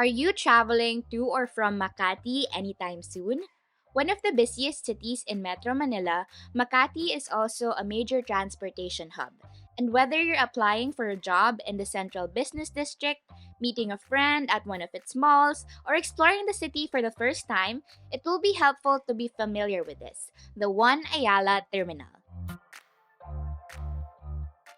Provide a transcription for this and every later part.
Are you traveling to or from Makati anytime soon? One of the busiest cities in Metro Manila, Makati is also a major transportation hub. And whether you're applying for a job in the central business district, meeting a friend at one of its malls, or exploring the city for the first time, it will be helpful to be familiar with this, the One Ayala Terminal.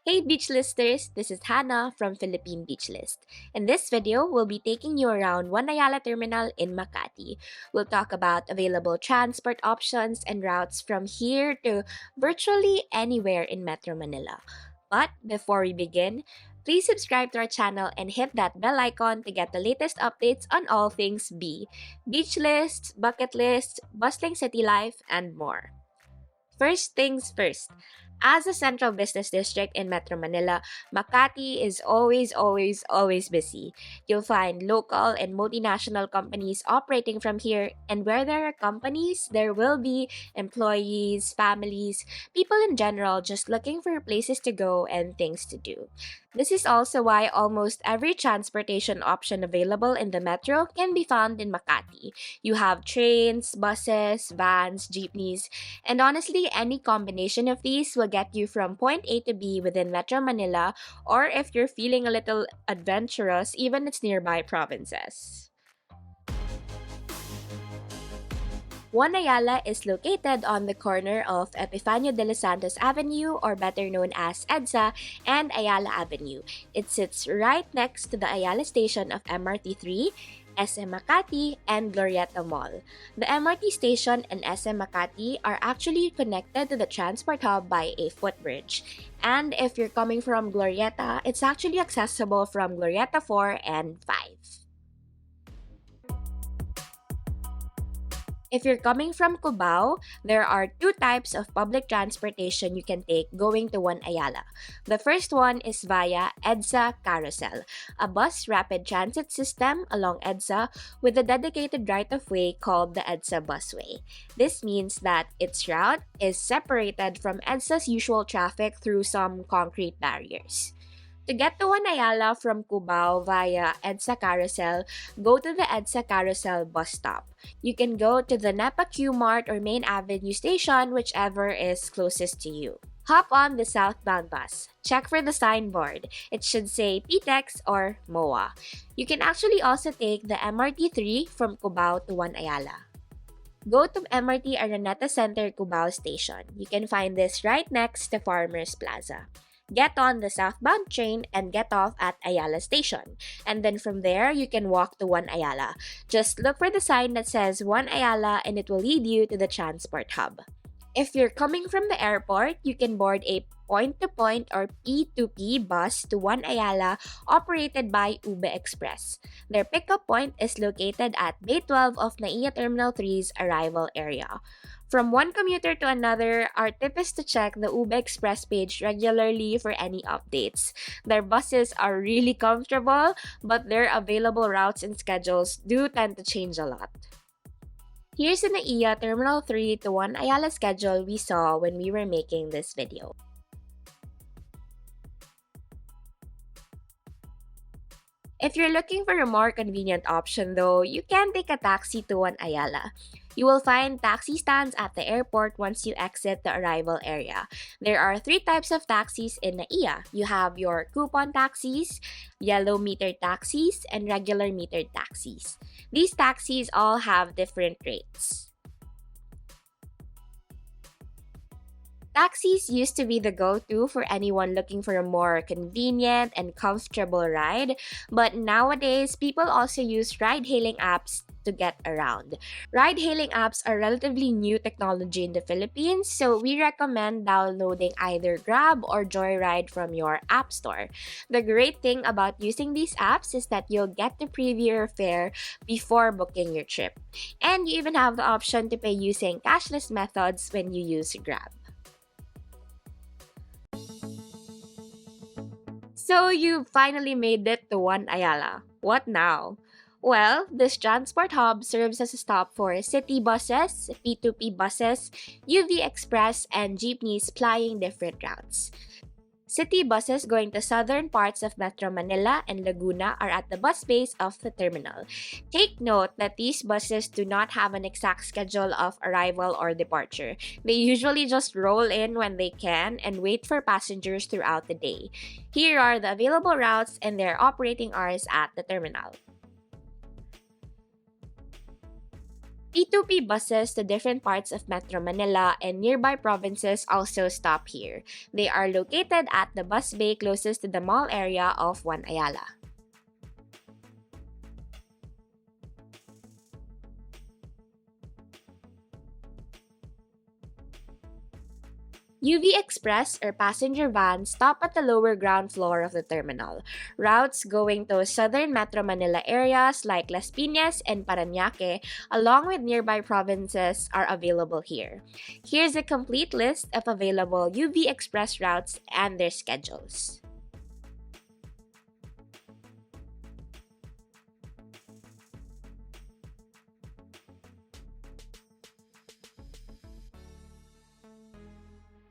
Hey beach listers, this is Hannah from Philippine Beach List. In this video, we'll be taking you around One Ayala Terminal in Makati. We'll talk about available transport options and routes from here to virtually anywhere in Metro Manila. But before we begin, please subscribe to our channel and hit that bell icon to get the latest updates on all things beach lists, bucket lists, bustling city life, and more. First things first. As a central business district in Metro Manila, Makati is always busy. You'll find local and multinational companies operating from here, and where there are companies, there will be employees, families, people in general just looking for places to go and things to do. This is also why almost every transportation option available in the metro can be found in Makati. You have trains, buses, vans, jeepneys, and honestly, any combination of these will get you from point A to B within Metro Manila, or if you're feeling a little adventurous, even its nearby provinces. One Ayala is located on the corner of Epifanio de los Santos Avenue, or better known as EDSA, and Ayala Avenue. It sits right next to the Ayala station of MRT 3, SM Makati, and Glorieta Mall. The MRT station and SM Makati are actually connected to the transport hub by a footbridge. And if you're coming from Glorieta, it's actually accessible from Glorieta 4 and 5. If you're coming from Cubao, there are two types of public transportation you can take going to One Ayala. The first one is via EDSA Carousel, a bus rapid transit system along EDSA with a dedicated right-of-way called the EDSA Busway. This means that its route is separated from EDSA's usual traffic through some concrete barriers. To get to One Ayala from Cubao via EDSA Carousel, go to the EDSA Carousel bus stop. You can go to the NEPA Q Mart or Main Avenue station, whichever is closest to you. Hop on the southbound bus. Check for the signboard. It should say PTEX or MOA. You can actually also take the MRT 3 from Cubao to One Ayala. Go to MRT Araneta Center Cubao Station. You can find this right next to Farmers Plaza. Get on the southbound train and get off at Ayala Station. And then from there, you can walk to One Ayala. Just look for the sign that says One Ayala and it will lead you to the transport hub. If you're coming from the airport, you can board a point-to-point or P2P bus to One Ayala operated by Ube Express. Their pickup point is located at Bay 12 of NAIA Terminal 3's arrival area. From one commuter to another, our tip is to check the Ube Express page regularly for any updates. Their buses are really comfortable, but their available routes and schedules do tend to change a lot. Here's the NAIA Terminal 3 to One Ayala schedule we saw when we were making this video. If you're looking for a more convenient option though, you can take a taxi to One Ayala. You will find taxi stands at the airport once you exit the arrival area. There are three types of taxis in NAIA. You have your coupon taxis, yellow metered taxis, and regular metered taxis. These taxis all have different rates. Taxis used to be the go-to for anyone looking for a more convenient and comfortable ride, but nowadays people also use ride-hailing apps to get around. Ride-hailing apps are relatively new technology in the Philippines, so we recommend downloading either Grab or Joyride from your app store. The great thing about using these apps is that you'll get to preview your fare before booking your trip. And you even have the option to pay using cashless methods when you use Grab. So you finally made it to One Ayala. What now? Well, this transport hub serves as a stop for city buses, P2P buses, UV Express, and jeepneys plying different routes. City buses going to southern parts of Metro Manila and Laguna are at the bus base of the terminal. Take note that these buses do not have an exact schedule of arrival or departure. They usually just roll in when they can and wait for passengers throughout the day. Here are the available routes and their operating hours at the terminal. P2P buses to different parts of Metro Manila and nearby provinces also stop here. They are located at the bus bay closest to the mall area of One Ayala. UV Express or passenger vans stop at the lower ground floor of the terminal. Routes going to southern Metro Manila areas like Las Piñas and Parañaque, along with nearby provinces, are available here. Here's a complete list of available UV Express routes and their schedules.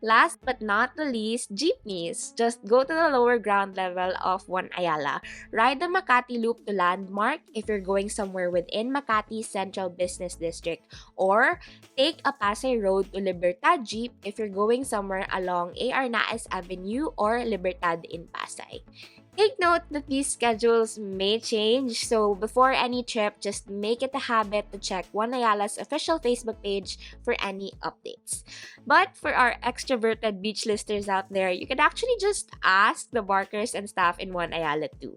Last but not the least, jeepneys. Just go to the lower ground level of One Ayala. Ride the Makati Loop to Landmark if you're going somewhere within Makati Central Business District, or take a Pasay Road to Libertad Jeep if you're going somewhere along A.R. Naes Avenue or Libertad in Pasay. Take note that these schedules may change, so before any trip, just make it a habit to check One Ayala's official Facebook page for any updates. But for our extroverted beach listers out there, you can actually just ask the barkers and staff in One Ayala too.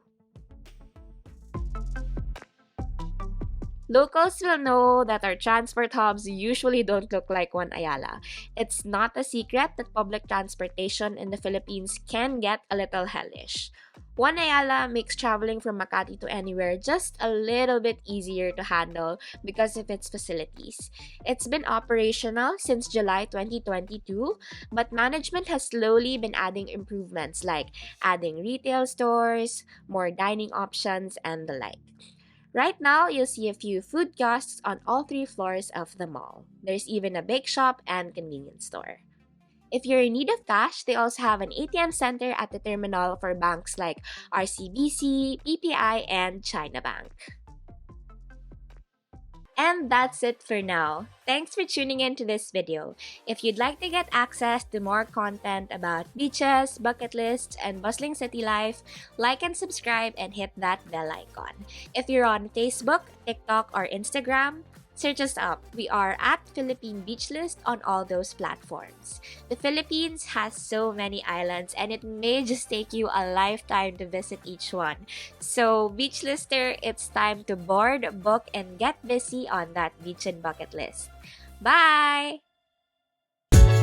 Locals will know that our transport hubs usually don't look like One Ayala. It's not a secret that public transportation in the Philippines can get a little hellish. One Ayala makes traveling from Makati to anywhere just a little bit easier to handle because of its facilities. It's been operational since July 2022, but management has slowly been adding improvements like adding retail stores, more dining options, and the like. Right now, you'll see a few food kiosks on all three floors of the mall. There's even a bake shop and convenience store. If you're in need of cash, they also have an ATM center at the terminal for banks like RCBC, PPI, and China Bank. And that's it for now. Thanks for tuning in to this video. If you'd like to get access to more content about beaches, bucket lists, and bustling city life, like and subscribe and hit that bell icon. If you're on Facebook, TikTok, or Instagram, search us up. We are at Philippine Beach List on all those platforms. The Philippines has so many islands and it may just take you a lifetime to visit each one. So, Beach Lister, it's time to board, book, and get busy on that beach and bucket list. Bye!